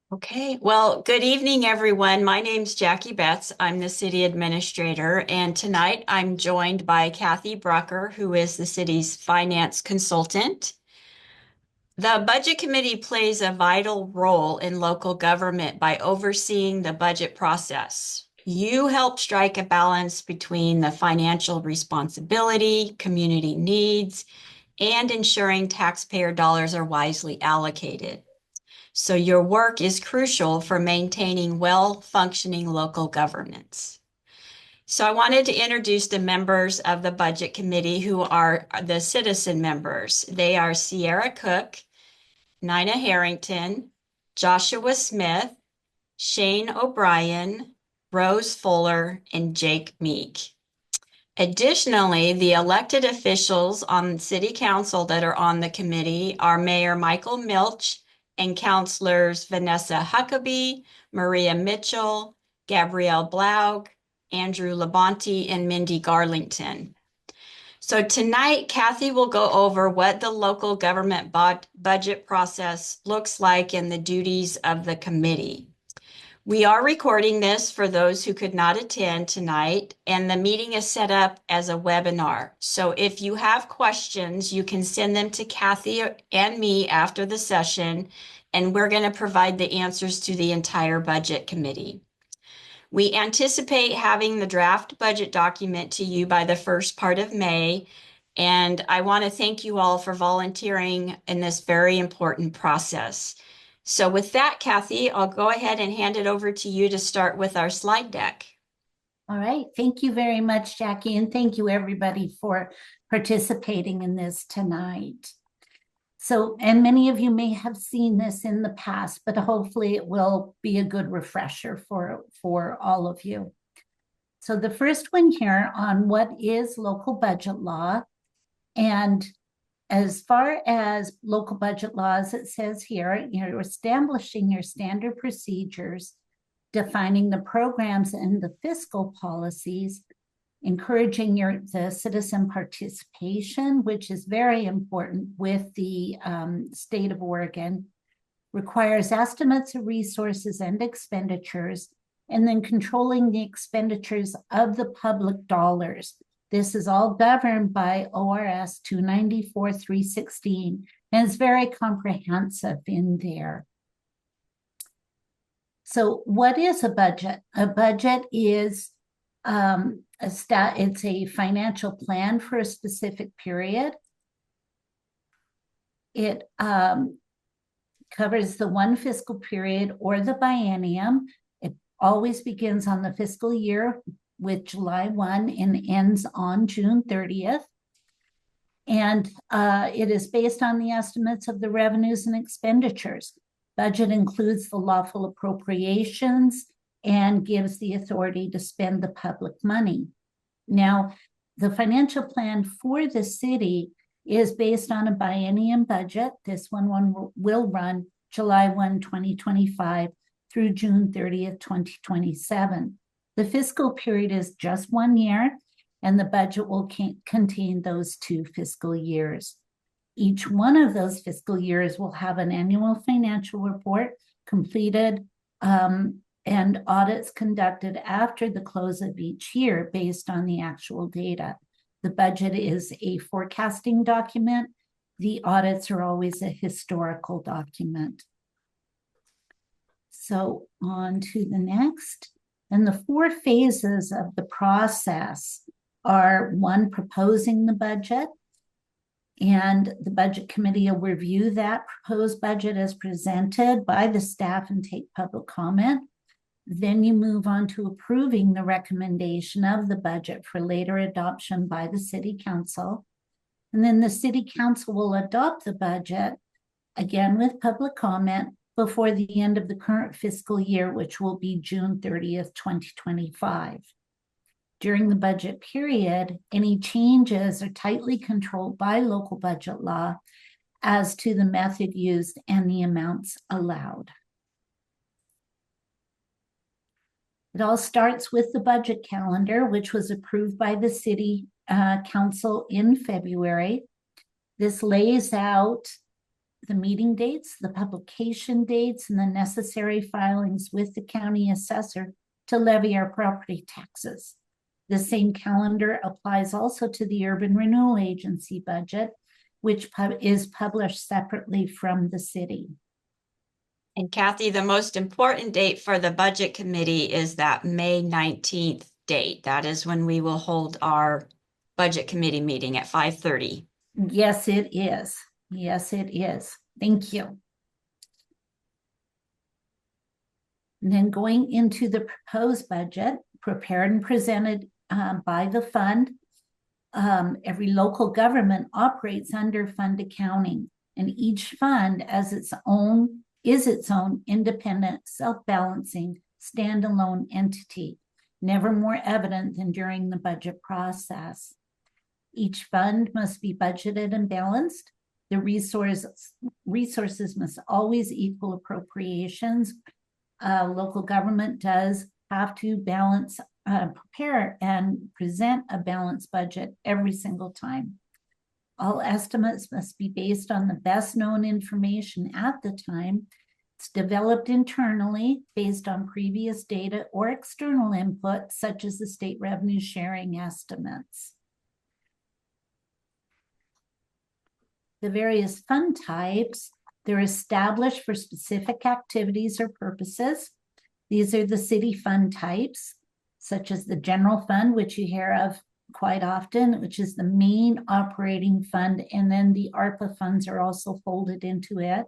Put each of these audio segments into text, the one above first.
Okay, well, good evening, everyone. My name's Jackie Betts. I'm the city administrator, and tonight I'm joined by Kathy Brucker, who is the city's finance consultant. The Budget Committee plays a vital role in local government by overseeing the budget process. You help strike a balance between the financial responsibility, community needs, and ensuring taxpayer dollars are wisely allocated. So your work is crucial for maintaining well-functioning local governments. So I wanted to introduce the members of the Budget Committee who are the citizen members. They are Sierra Cook, Nina Harrington, Joshua Smith, Shane O'Brien, Rose Fuller, and Jake Meek. Additionally, the elected officials on City Council that are on the committee are Mayor Michael Milch and Councilors Vanessa Huckabee, Maria Mitchell, Gabrielle Blaug, Andrew Labonte, and Mindy Garlington. So tonight, Kathy will go over what the local government budget process looks like and the duties of the committee. We are recording this for those who could not attend tonight, and the meeting is set up as a webinar. So if you have questions, you can send them to Kathy and me after the session, and we're going to provide the answers to the entire budget committee. We anticipate having the draft budget document to you by the first part of May, and I want to thank you all for volunteering in this very important process. So with that, Kathy, I'll go ahead and hand it over to you to start with our slide deck. All right. Thank you very much, Jackie, and thank you everybody for participating in this tonight. So, and many of you may have seen this in the past, but hopefully it will be a good refresher for all of you. So the first one here on what is local budget law. And as far as local budget laws, it says here, you're establishing your standard procedures, defining the programs and the fiscal policies, encouraging the citizen participation, which is very important with the state of Oregon, requires estimates of resources and expenditures, and then controlling the expenditures of the public dollars. This is all governed by ORS 294-316, and it's very comprehensive in there. So what is a budget? A budget is it's a financial plan for a specific period. It covers the one fiscal period or the biennium. It always begins on the fiscal year with July 1 and ends on June 30th. And it is based on the estimates of the revenues and expenditures. Budget includes the lawful appropriations and gives the authority to spend the public money. Now, the financial plan for the city is based on a biennium budget. This one will run July 1, 2025 through June 30th, 2027. The fiscal period is just 1 year, and the budget will contain those 2 fiscal years. Each one of those fiscal years will have an annual financial report completed and audits conducted after the close of each year based on the actual data. The budget is a forecasting document. The audits are always a historical document. So on to the next. And the 4 phases of the process are: 1, proposing the budget. And the budget committee will review that proposed budget as presented by the staff and take public comment. Then you move on to approving the recommendation of the budget for later adoption by the city council. And then the city council will adopt the budget, again with public comment, before the end of the current fiscal year, which will be June 30th, 2025. During the budget period, any changes are tightly controlled by local budget law as to the method used and the amounts allowed. It all starts with the budget calendar, which was approved by the city council in February. This lays out the meeting dates, the publication dates, and the necessary filings with the county assessor to levy our property taxes. The same calendar applies also to the Urban Renewal Agency budget, which is published separately from the city. And Kathy, the most important date for the budget committee is that May 19th date. That is when we will hold our budget committee meeting at 5:30. Yes, it is. Yes, it is. Thank you. And then going into the proposed budget, prepared and presented by the fund. Every local government operates under fund accounting, and each fund is its own independent, self-balancing, standalone entity, never more evident than during the budget process. Each fund must be budgeted and balanced. The resources must always equal appropriations. Local government does have to prepare and present a balanced budget every single time. All estimates must be based on the best known information at the time. It's developed internally based on previous data or external input, such as the state revenue sharing estimates. The various fund types, they're established for specific activities or purposes. These are the city fund types, such as the general fund, which you hear of quite often, which is the main operating fund, and then the ARPA funds are also folded into it.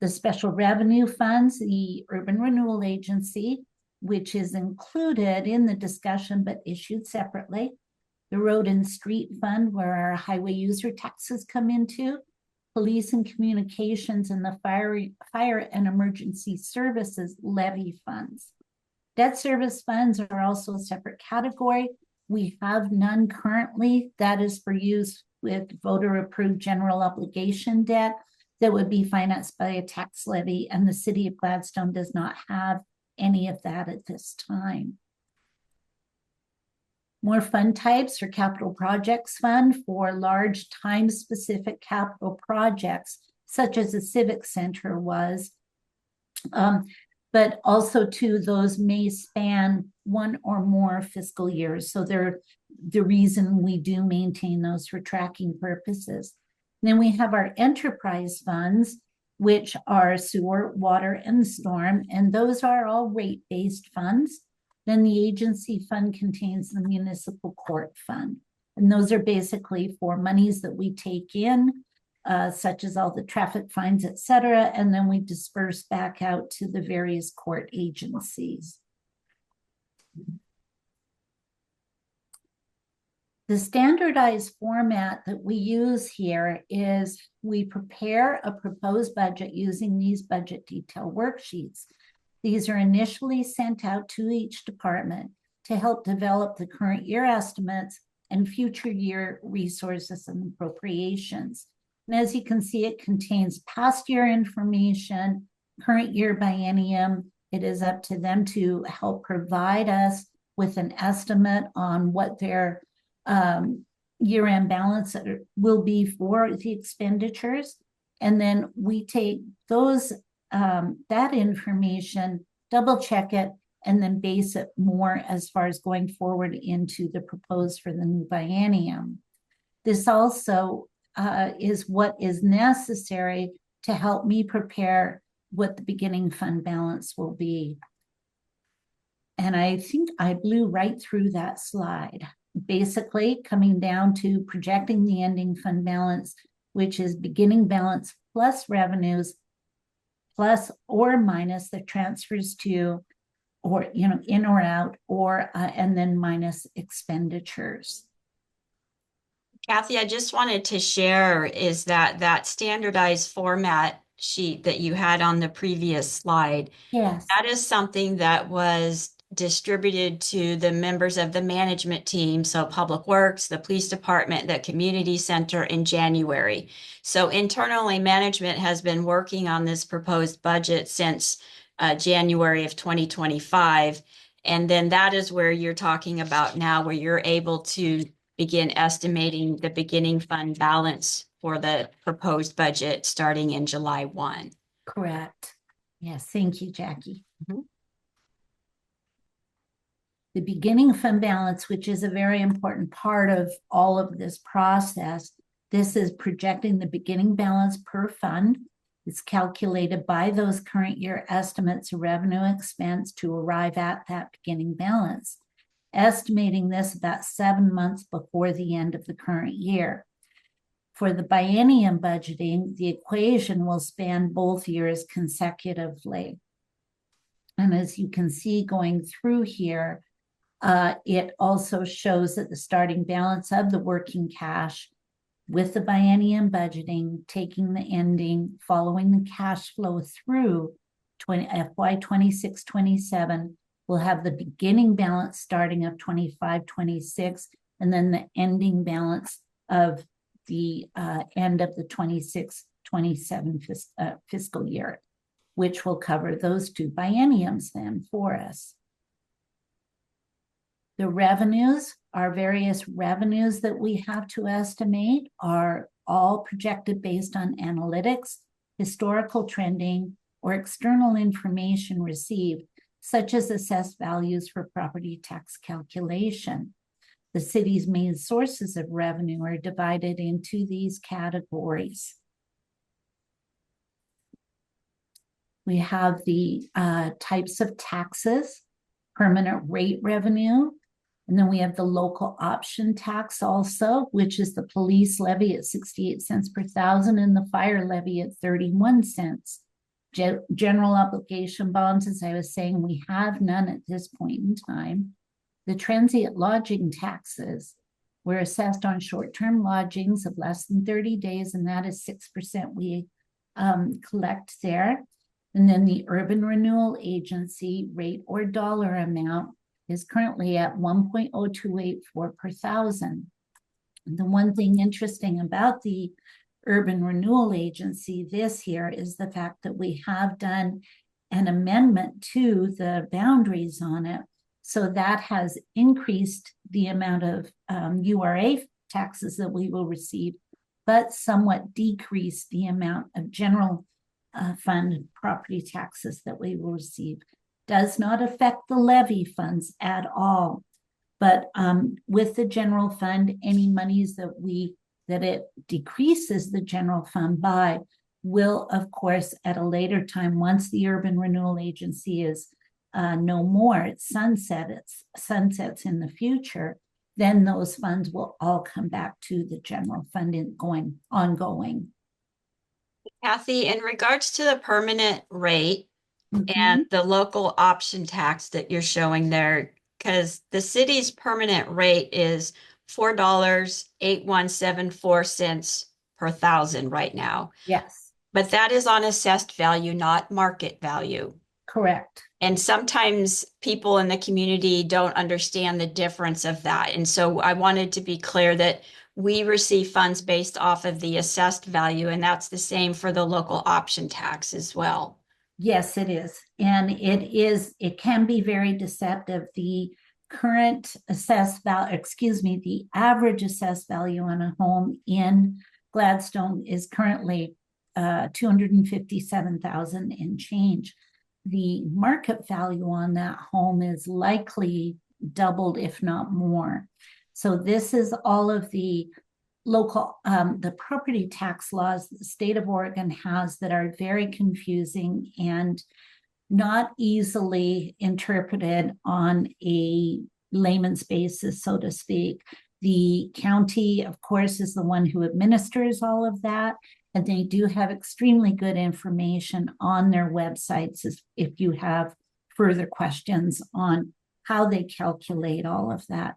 The special revenue funds, the Urban Renewal Agency, which is included in the discussion but issued separately. The Road and Street Fund, where our highway user taxes come into. Police and Communications, and the Fire and Emergency Services levy funds. Debt service funds are also a separate category. We have none currently. That is for use with voter-approved general obligation debt that would be financed by a tax levy, and the city of Gladstone does not have any of that at this time. More fund types are capital projects fund for large time-specific capital projects, such as the Civic Center was. But also too, those may span one or more fiscal years. So they're the reason we do maintain those for tracking purposes. Then we have our enterprise funds, which are sewer, water, and storm, and those are all rate-based funds. Then the agency fund contains the municipal court fund. And those are basically for monies that we take in, such as all the traffic fines, et cetera, and then we disperse back out to the various court agencies. The standardized format that we use here is we prepare a proposed budget using these budget detail worksheets. These are initially sent out to each department to help develop the current year estimates and future year resources and appropriations. And as you can see, it contains past year information, current year biennium. It is up to them to help provide us with an estimate on what their year-end balance will be for the expenditures. And then we take those that information, double check it, and then base it more as far as going forward into the proposed for the new biennium. This also is what is necessary to help me prepare what the beginning fund balance will be. And I think I blew right through that slide. Basically, coming down to projecting the ending fund balance, which is beginning balance plus revenues, plus or minus the transfers to, or in or out, or and then minus expenditures. Kathy, I just wanted to share is that standardized format sheet that you had on the previous slide. Yes. That is something that was distributed to the members of the management team, so Public Works, the police department, the community center in January. So internally, management has been working on this proposed budget since January of 2025. And then that is where you're talking about now, where you're able to begin estimating the beginning fund balance for the proposed budget starting in July 1. Correct. Yes, thank you, Jackie. Mhm. The beginning fund balance, which is a very important part of all of this process, this is projecting the beginning balance per fund. It's calculated by those current year estimates of revenue expense to arrive at that beginning balance, estimating this about 7 months before the end of the current year. For the biennium budgeting, the equation will span both years consecutively. And as you can see going through here, it also shows that the starting balance of the working cash with the biennium budgeting, taking the ending, following the cash flow through FY 26-27, will have the beginning balance starting of 25-26, and then the ending balance of the end of the 26-27 fiscal year, which will cover those two bienniums then for us. The revenues, our various revenues that we have to estimate, are all projected based on analytics, historical trending, or external information received, such as assessed values for property tax calculation. The city's main sources of revenue are divided into these categories. We have the types of taxes, permanent rate revenue, and then we have the local option tax also, which is the police levy at 68 cents per thousand and the fire levy at 31 cents. General obligation bonds, as I was saying, we have none at this point in time. The transient lodging taxes were assessed on short-term lodgings of less than 30 days, and that is 6% we collect there. And then the urban renewal agency rate or dollar amount is currently at 1.0284 per thousand. And the one thing interesting about the urban renewal agency this year is the fact that we have done an amendment to the boundaries on it. So that has increased the amount of URA taxes that we will receive, but somewhat decreased the amount of general fund property taxes that we will receive. Does not affect the levy funds at all. But with the general fund, any monies that it decreases the general fund by will, of course, at a later time, once the urban renewal agency is no more, it sunsets in the future, then those funds will all come back to the general fund ongoing. Kathy, in regards to the permanent rate and the local option tax that you're showing there, because the city's permanent rate is $4.8174 per thousand right now. Yes. But that is on assessed value, not market value. Correct. And sometimes people in the community don't understand the difference of that. And so I wanted to be clear that we receive funds based off of the assessed value, and that's the same for the local option tax as well. Yes, it is. And it can be very deceptive. The current assessed value, the average assessed value on a home in Gladstone is currently 257,000 and change. The market value on that home is likely doubled, if not more. So this is all of the local, the property tax laws that the state of Oregon has that are very confusing and not easily interpreted on a layman's basis, so to speak. The county, of course, is the one who administers all of that, and they do have extremely good information on their websites if you have further questions on how they calculate all of that.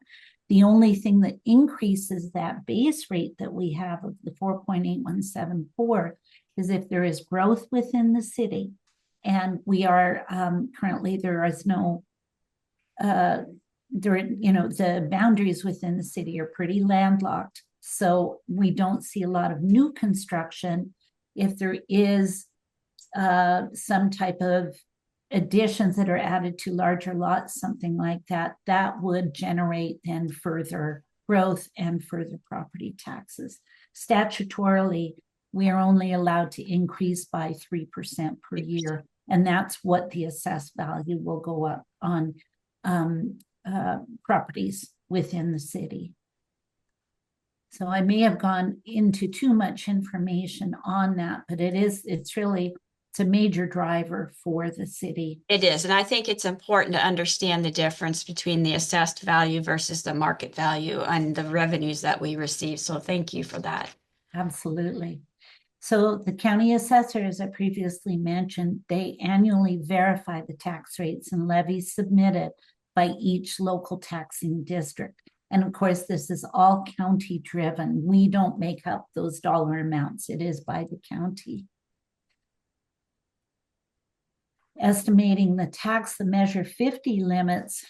The only thing that increases that base rate that we have of the 4.8174 is if there is growth within the city. And we are currently, there is no, the boundaries within the city are pretty landlocked. So we don't see a lot of new construction. If there is some type of additions that are added to larger lots, something like that, that would generate then further growth and further property taxes. statutorily, we are only allowed to increase by 3% per year. And that's what the assessed value will go up on properties within the city. So I may have gone into too much information on that, but it's a major driver for the city. It is, and I think it's important to understand the difference between the assessed value versus the market value and the revenues that we receive. So thank you for that. Absolutely. So the county assessor, as I previously mentioned, they annually verify the tax rates and levies submitted by each local taxing district. And of course, this is all county driven. We don't make up those dollar amounts. It is by the county. Estimating the Measure 50 limits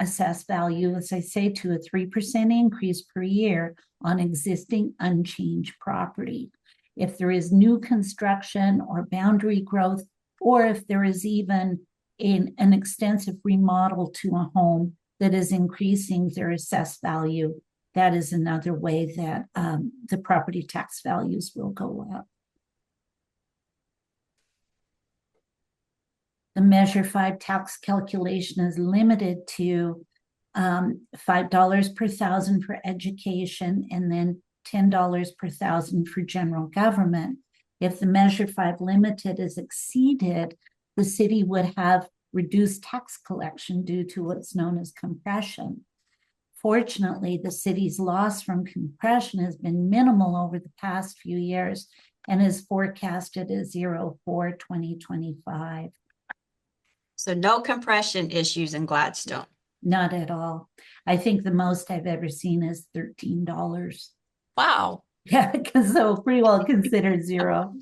assessed value, as I say, to a 3% increase per year on existing unchanged property. If there is new construction or boundary growth, or if there is even an extensive remodel to a home that is increasing their assessed value, that is another way that the property tax values will go up. The Measure 5 tax calculation is limited to $5 per thousand for education and then $10 per thousand for general government. If the Measure 5 limited is exceeded, the city would have reduced tax collection due to what's known as compression. Fortunately, the city's loss from compression has been minimal over the past few years and is forecasted at zero for 2025. So no compression issues in Gladstone. Not at all. I think the most I've ever seen is $13. Wow. Yeah, because so pretty well considered zero.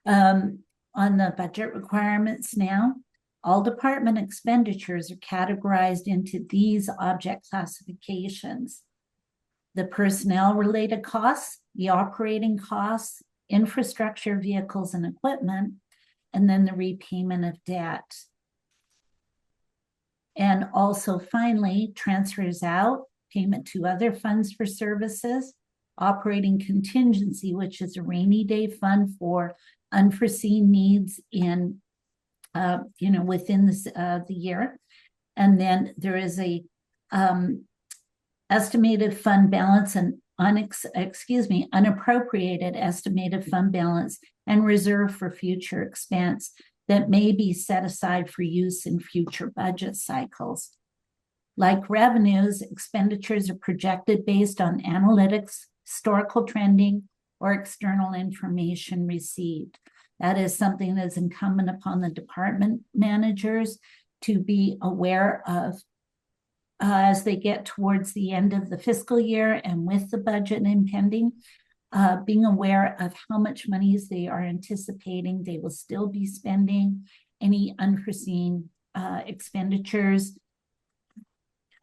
On the budget requirements now, all department expenditures are categorized into these object classifications: the personnel related costs, the operating costs, infrastructure, vehicles, and equipment, and then the repayment of debt. And also finally, transfers out, payment to other funds for services, operating contingency, which is a rainy day fund for unforeseen needs in, within the year. And then there is a estimated fund balance and unappropriated estimated fund balance and reserve for future expense that may be set aside for use in future budget cycles. Like revenues, expenditures are projected based on analytics, historical trending, or external information received. That is something that's incumbent upon the department managers to be aware of as they get towards the end of the fiscal year and with the budget impending, being aware of how much monies they are anticipating they will still be spending, any unforeseen expenditures,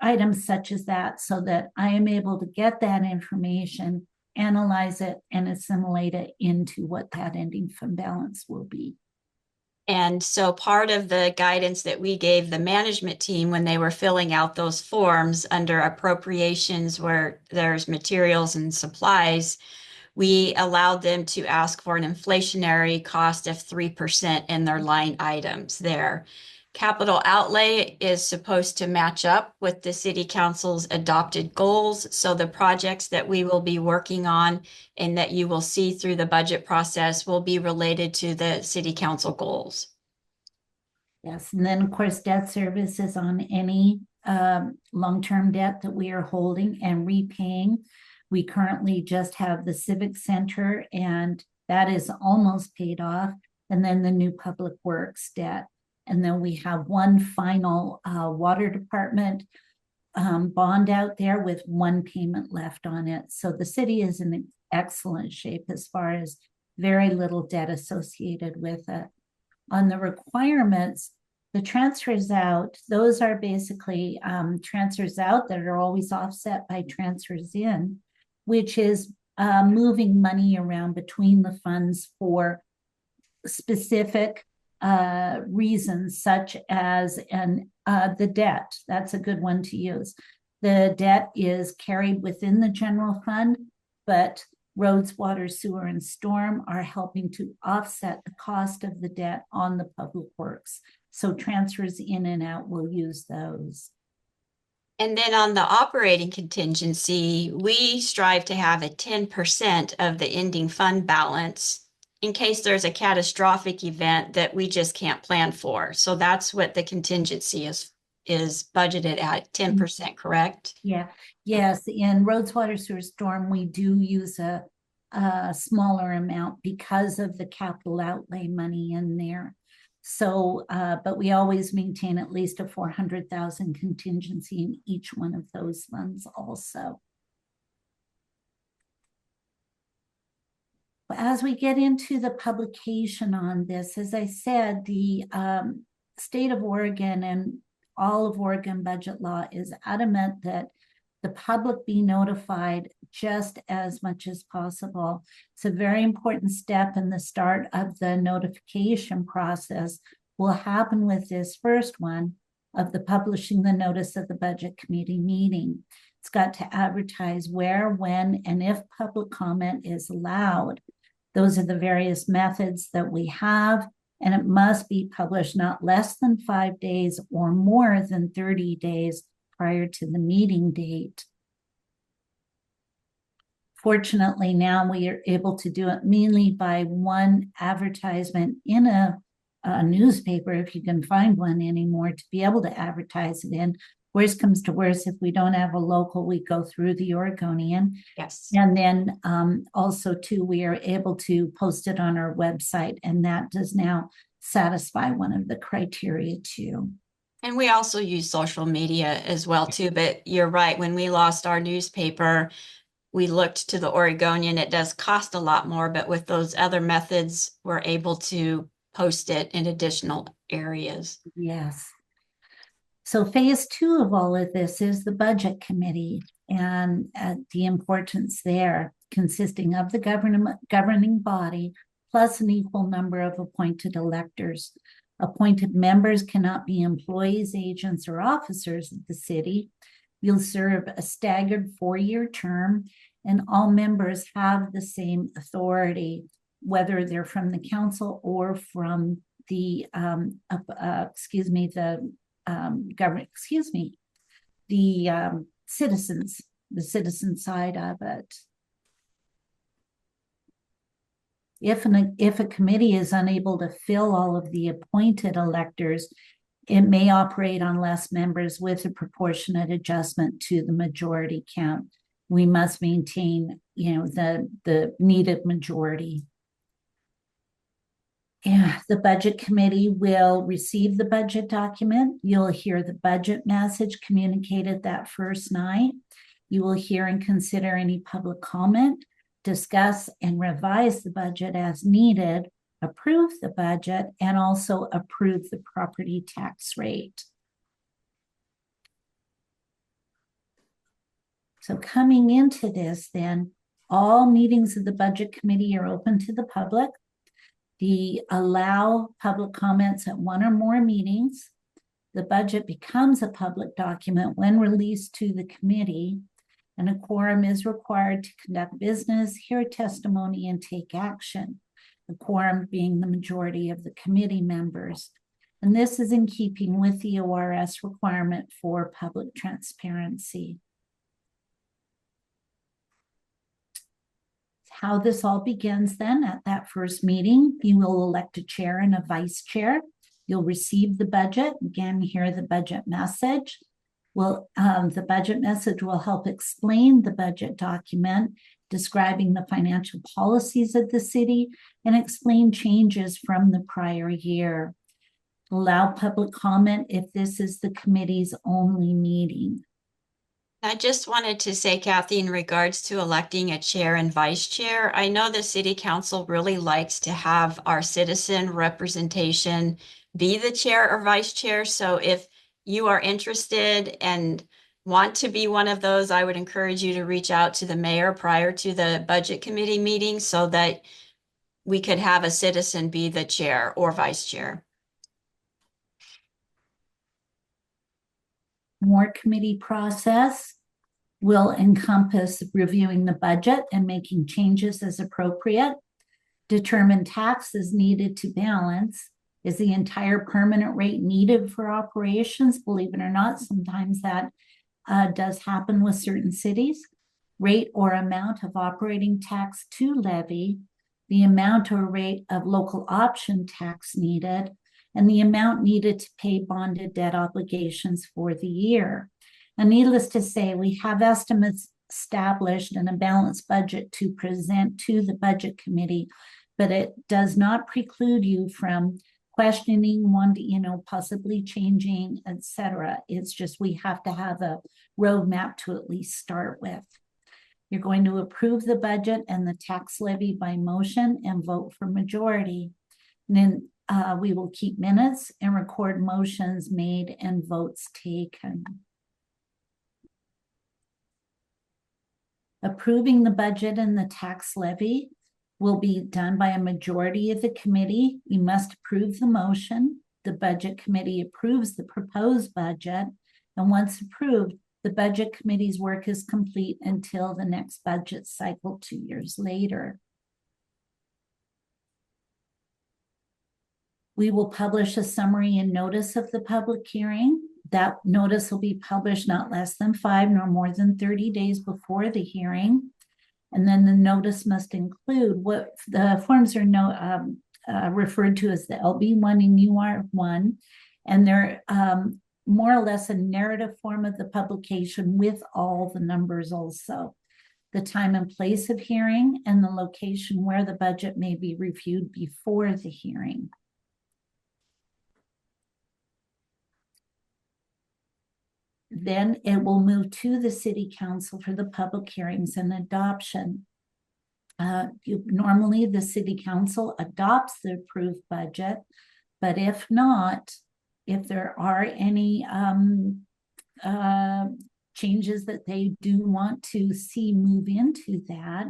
items such as that, so that I am able to get that information, analyze it, and assimilate it into what that ending fund balance will be. And so part of the guidance that we gave the management team when they were filling out those forms under appropriations where there's materials and supplies, we allowed them to ask for an inflationary cost of 3% in their line items there. Capital outlay is supposed to match up with the city council's adopted goals. So the projects that we will be working on and that you will see through the budget process will be related to the city council goals. Yes, and then of course debt service is on any long-term debt that we are holding and repaying. We currently just have the Civic Center, and that is almost paid off. And then the new Public Works debt. And then we have one final water department bond out there with one payment left on it. So the city is in excellent shape as far as very little debt associated with it. On the requirements, the transfers out, those are basically transfers out that are always offset by transfers in, which is moving money around between the funds for specific reasons, such as the debt. That's a good one to use. The debt is carried within the general fund, but roads, water, sewer, and storm are helping to offset the cost of the debt on the public works. So transfers in and out will use those. And then on the operating contingency, we strive to have a 10% of the ending fund balance in case there's a catastrophic event that we just can't plan for. So that's what the contingency is budgeted at 10%, correct? Yeah, yes, in roads, water, sewer, storm, we do use a smaller amount because of the capital outlay money in there. So, but we always maintain at least a 400,000 contingency in each one of those funds also. As we get into the publication on this, as I said, the state of Oregon and all of Oregon budget law is adamant that the public be notified just as much as possible. It's a very important step in the start of the notification process will happen with this first one of the publishing the notice of the budget committee meeting. It's got to advertise where, when, and if public comment is allowed. Those are the various methods that we have, and it must be published not less than 5 days or more than 30 days prior to the meeting date. Fortunately, now we are able to do it mainly by one advertisement in a newspaper, if you can find one anymore, to be able to advertise it in. Worst comes to worst, if we don't have a local, we go through the Oregonian. Yes. And then also too, we are able to post it on our website, and that does now satisfy one of the criteria too. And we also use social media as well too, but you're right, when we lost our newspaper, we looked to the Oregonian. It does cost a lot more, but with those other methods, we're able to post it in additional areas. Yes. So phase 2 of all of this is the budget committee and the importance there, consisting of the governing body plus an equal number of appointed electors. Appointed members cannot be employees, agents, or officers of the city. You'll serve a staggered 4-year term, and all members have the same authority, whether they're from the council or from the citizens, the citizen side of it. If a committee is unable to fill all of the appointed electors, it may operate on less members with a proportionate adjustment to the majority count. We must maintain, the needed majority. Yeah, the budget committee will receive the budget document. You'll hear the budget message communicated that first night. You will hear and consider any public comment, discuss and revise the budget as needed, approve the budget, and also approve the property tax rate. So coming into this then, all meetings of the budget committee are open to the public. They allow public comments at one or more meetings. The budget becomes a public document when released to the committee, and a quorum is required to conduct business, hear testimony, and take action. The quorum being the majority of the committee members. And this is in keeping with the ORS requirement for public transparency. How this all begins then at that first meeting, you will elect a chair and a vice chair. You'll receive the budget, again, hear the budget message. The budget message will help explain the budget document, describing the financial policies of the city, and explain changes from the prior year. Allow public comment if this is the committee's only meeting. I just wanted to say, Kathy, in regards to electing a chair and vice chair, I know the city council really likes to have our citizen representation be the chair or vice chair. So if you are interested and want to be one of those, I would encourage you to reach out to the mayor prior to the budget committee meeting so that we could have a citizen be the chair or vice chair. More committee process. will encompass reviewing the budget and making changes as appropriate, determine taxes needed to balance. Is the entire permanent rate needed for operations? Believe it or not, sometimes that does happen with certain cities. Rate or amount of operating tax to levy, the amount or rate of local option tax needed, and the amount needed to pay bonded debt obligations for the year. And needless to say, we have estimates established and a balanced budget to present to the budget committee, but it does not preclude you from questioning, possibly changing, etc. It's just we have to have a roadmap to at least start with. You're going to approve the budget and the tax levy by motion and vote for majority. And then we will keep minutes and record motions made and votes taken. Approving the budget and the tax levy will be done by a majority of the committee. You must approve the motion. The budget committee approves the proposed budget. And once approved, the budget committee's work is complete until the next budget cycle 2 years later. We will publish a summary and notice of the public hearing. That notice will be published not less than 5 nor more than 30 days before the hearing. And then the notice must include what the forms are referred to as the LB1 and UR1. And they're more or less a narrative form of the publication with all the numbers also. The time and place of hearing and the location where the budget may be reviewed before the hearing. Then it will move to the city council for the public hearings and adoption. Normally the city council adopts the approved budget, but if not, if there are any changes that they do want to see move into that,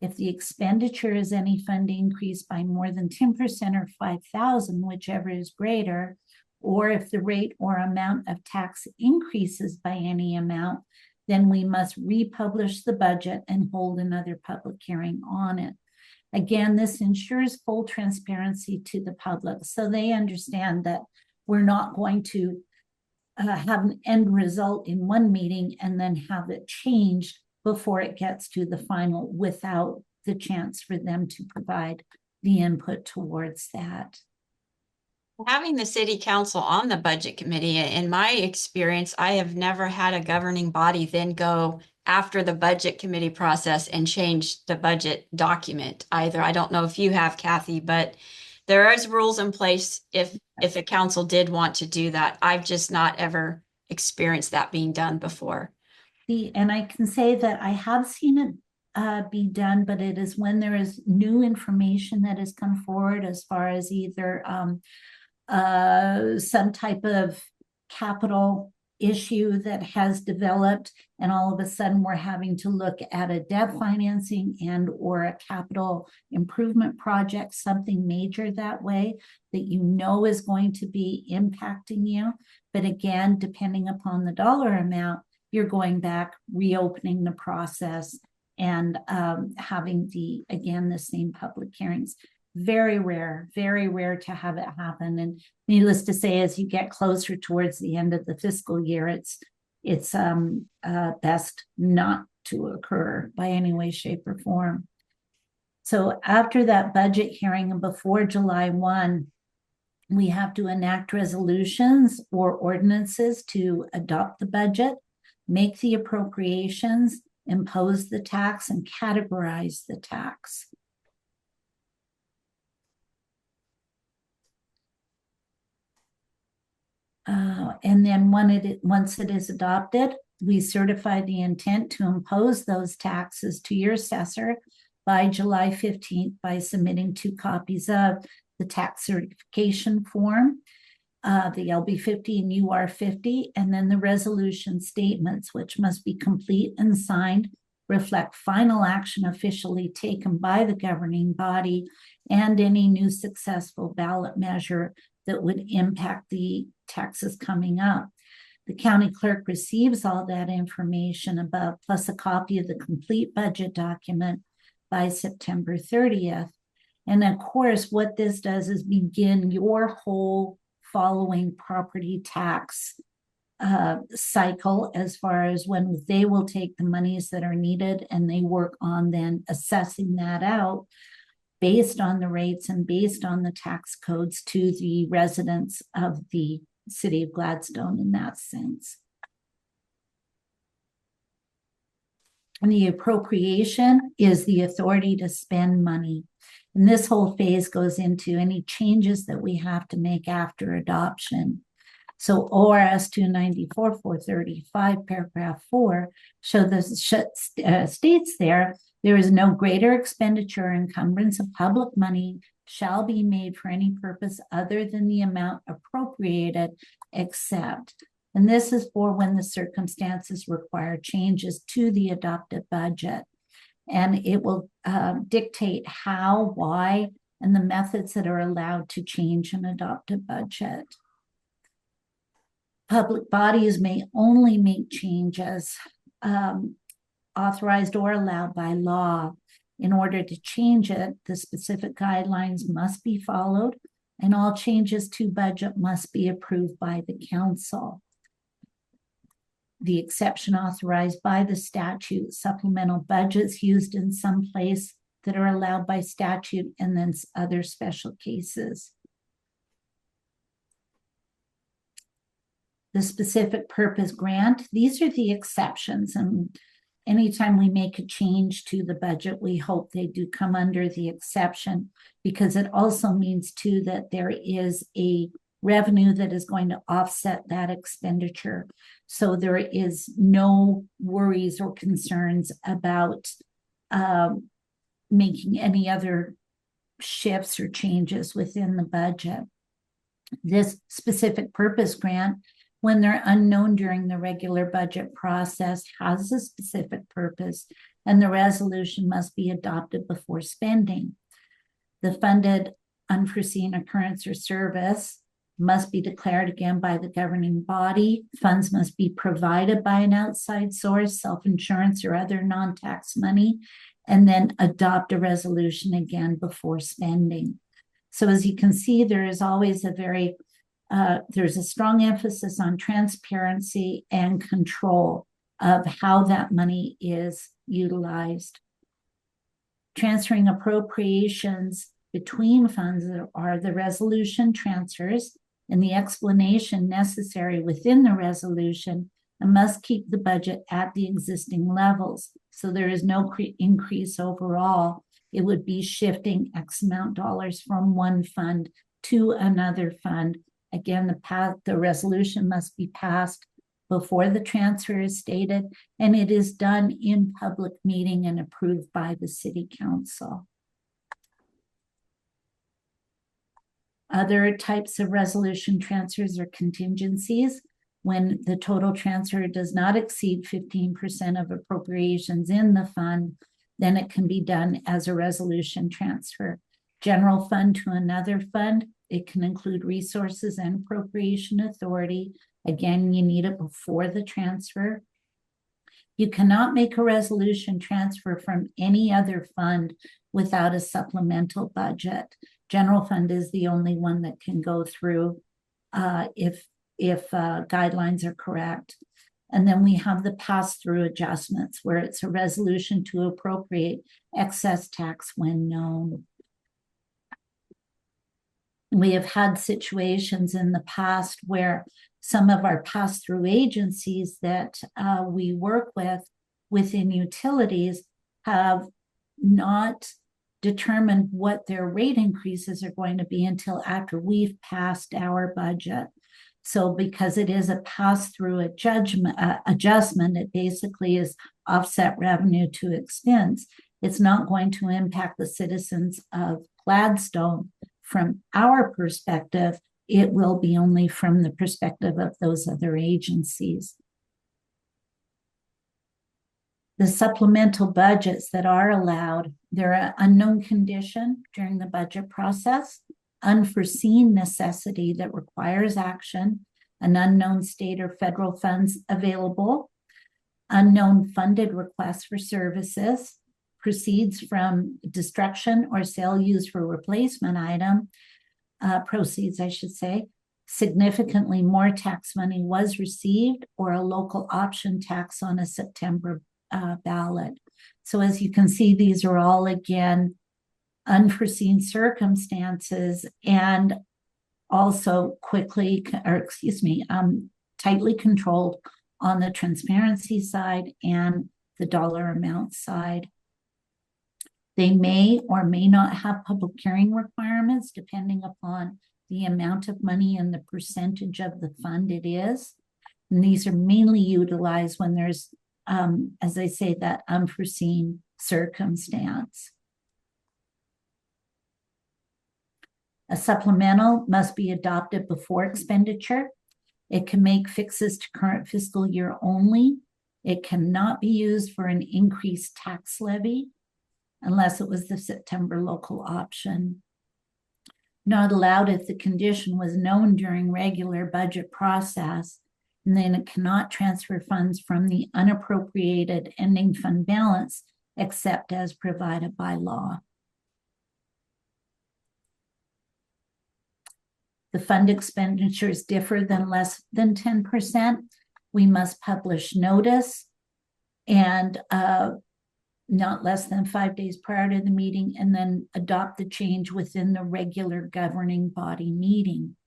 if the expenditure is any fund increase by more than 10% or 5,000, whichever is greater, or if the rate or amount of tax increases by any amount, then we must republish the budget and hold another public hearing on it. Again, this ensures full transparency to the public so they understand that we're not going to have an end result in one meeting and then have it changed before it gets to the final without the chance for them to provide the input towards that. Having the city council on the budget committee, in my experience, I have never had a governing body then go after the budget committee process and change the budget document either. I don't know if you have, Kathy, but there is rules in place if a council did want to do that. I've just not ever experienced that being done before. And I can say that I have seen it be done, but it is when there is new information that has come forward as far as either some type of capital issue that has developed, and all of a sudden we're having to look at a debt financing and or a capital improvement project, something major that way that you know is going to be impacting you. But again, depending upon the dollar amount, you're going back, reopening the process and having the same public hearings. Very rare to have it happen. And needless to say, as you get closer towards the end of the fiscal year, it's best not to occur by any way, shape, or form. So after that budget hearing and before July 1, we have to enact resolutions or ordinances to adopt the budget, make the appropriations, impose the tax, and categorize the tax. And then once it is adopted, we certify the intent to impose those taxes to your assessor by July 15th by submitting 2 copies of the tax certification form, the LB50 and UR50, and then the resolution statements, which must be complete and signed, reflect final action officially taken by the governing body, and any new successful ballot measure that would impact the taxes coming up. The county clerk receives all that information above, plus a copy of the complete budget document by September 30th. And of course, what this does is begin your whole following property tax cycle as far as when they will take the monies that are needed and they work on then assessing that out based on the rates and based on the tax codes to the residents of the city of Gladstone in that sense. And the appropriation is the authority to spend money. And this whole phase goes into any changes that we have to make after adoption. So ORS 294-435, paragraph 4, states there is no greater expenditure or encumbrance of public money shall be made for any purpose other than the amount appropriated, except. And this is for when the circumstances require changes to the adopted budget. And it will dictate how, why, and the methods that are allowed to change an adopted budget. Public bodies may only make changes authorized or allowed by law. In order to change it, the specific guidelines must be followed, and all changes to budget must be approved by the council. The exception authorized by the statute, supplemental budgets used in some place that are allowed by statute, and then other special cases. The specific purpose grant, these are the exceptions, and anytime we make a change to the budget, we hope they do come under the exception, because it also means too that there is a revenue that is going to offset that expenditure. So there is no worries or concerns about making any other shifts or changes within the budget. This specific purpose grant, when they're unknown during the regular budget process, has a specific purpose, and the resolution must be adopted before spending. The funded unforeseen occurrence or service must be declared again by the governing body. Funds must be provided by an outside source, self-insurance or other non-tax money, and then adopt a resolution again before spending. So as you can see, there is always there's a strong emphasis on transparency and control of how that money is utilized. Transferring appropriations between funds are the resolution transfers and the explanation necessary within the resolution, and must keep the budget at the existing levels. So there is no increase overall. It would be shifting X amount dollars from one fund to another fund. Again, the resolution must be passed before the transfer is stated, and it is done in public meeting and approved by the city council. Other types of resolution transfers are contingencies. When the total transfer does not exceed 15% of appropriations in the fund, then it can be done as a resolution transfer. General fund to another fund, it can include resources and appropriation authority. Again, you need it before the transfer. You cannot make a resolution transfer from any other fund without a supplemental budget. General fund is the only one that can go through if guidelines are correct. And then we have the pass-through adjustments, where it's a resolution to appropriate excess tax when known. We have had situations in the past where some of our pass-through agencies that we work with within utilities have not determined what their rate increases are going to be until after we've passed our budget. So because it is a pass-through adjustment, it basically is offset revenue to expense. It's not going to impact the citizens of Gladstone from our perspective. It will be only from the perspective of those other agencies. The supplemental budgets that are allowed, they're an unknown condition during the budget process, unforeseen necessity that requires action, an unknown state or federal funds available, unknown funded requests for services, proceeds from destruction or sale used for replacement item, proceeds, I should say, significantly more tax money was received, or a local option tax on a September ballot. So as you can see, these are all, again, unforeseen circumstances, and also tightly controlled on the transparency side and the dollar amount side. They may or may not have public hearing requirements depending upon the amount of money and the percentage of the fund it is. And these are mainly utilized when there's, as I say, that unforeseen circumstance. A supplemental must be adopted before expenditure. It can make fixes to current fiscal year only. It cannot be used for an increased tax levy unless it was the September local option. Not allowed if the condition was known during regular budget process, and then it cannot transfer funds from the unappropriated ending fund balance except as provided by law. The fund expenditures differ than less than 10%. We must publish notice and not less than 5 days prior to the meeting, and then adopt the change within the regular governing body meeting.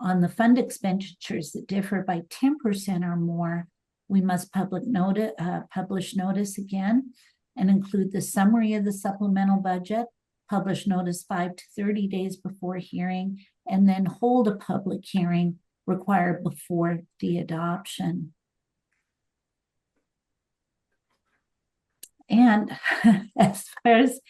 On the fund expenditures that differ by 10% or more, we must publish notice again and include the summary of the supplemental budget, publish notice 5 to 30 days before hearing, and then hold a public hearing required before the adoption. And as far as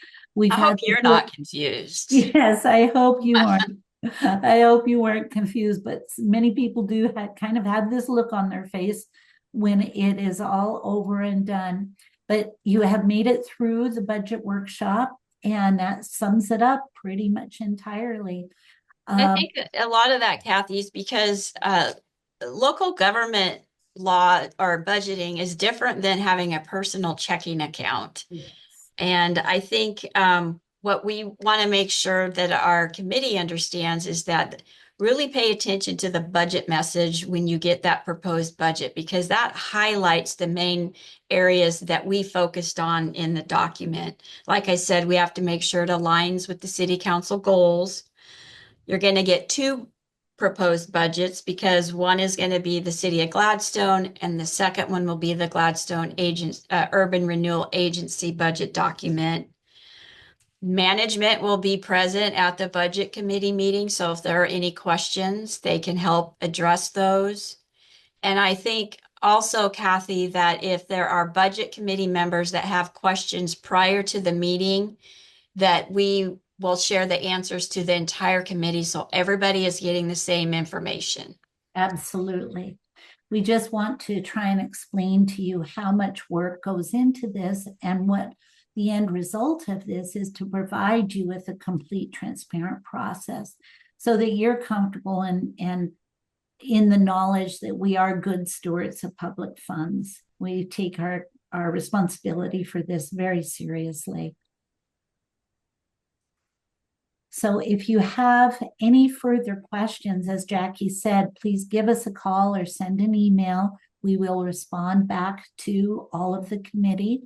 I hope you're not confused. Yes, I hope you aren't. I hope you weren't confused, but many people do kind of have this look on their face when it is all over and done. But you have made it through the budget workshop, and that sums it up pretty much entirely. I think a lot of that, Kathy, is because local government law or budgeting is different than having a personal checking account. Yes. And I think what we want to make sure that our committee understands is that really pay attention to the budget message when you get that proposed budget, because that highlights the main areas that we focused on in the document. Like I said, we have to make sure it aligns with the city council goals. You're going to get two proposed budgets because one is going to be the city of Gladstone and the second one will be the Gladstone Urban Renewal Agency budget document. Management will be present at the budget committee meeting, so if there are any questions, they can help address those. And I think also, Kathy, that if there are budget committee members that have questions prior to the meeting, that we will share the answers to the entire committee so everybody is getting the same information. Absolutely. We just want to try and explain to you how much work goes into this, and what the end result of this is to provide you with a complete, transparent process so that you're comfortable and in the knowledge that we are good stewards of public funds. We take our responsibility for this very seriously. So if you have any further questions, as Jackie said, please give us a call or send an email. We will respond back to all of the committee.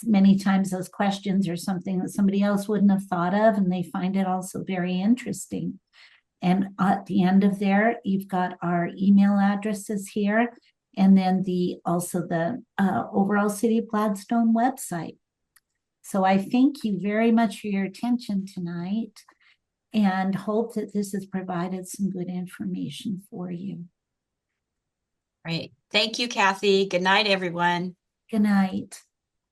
Many times those questions are something that somebody else wouldn't have thought of, and they find it also very interesting. And at the end of there, you've got our email addresses here, and then also the overall City of Gladstone website. So I thank you very much for your attention tonight, and hope that this has provided some good information for you. Great. Thank you, Kathy. Good night, everyone. Good night.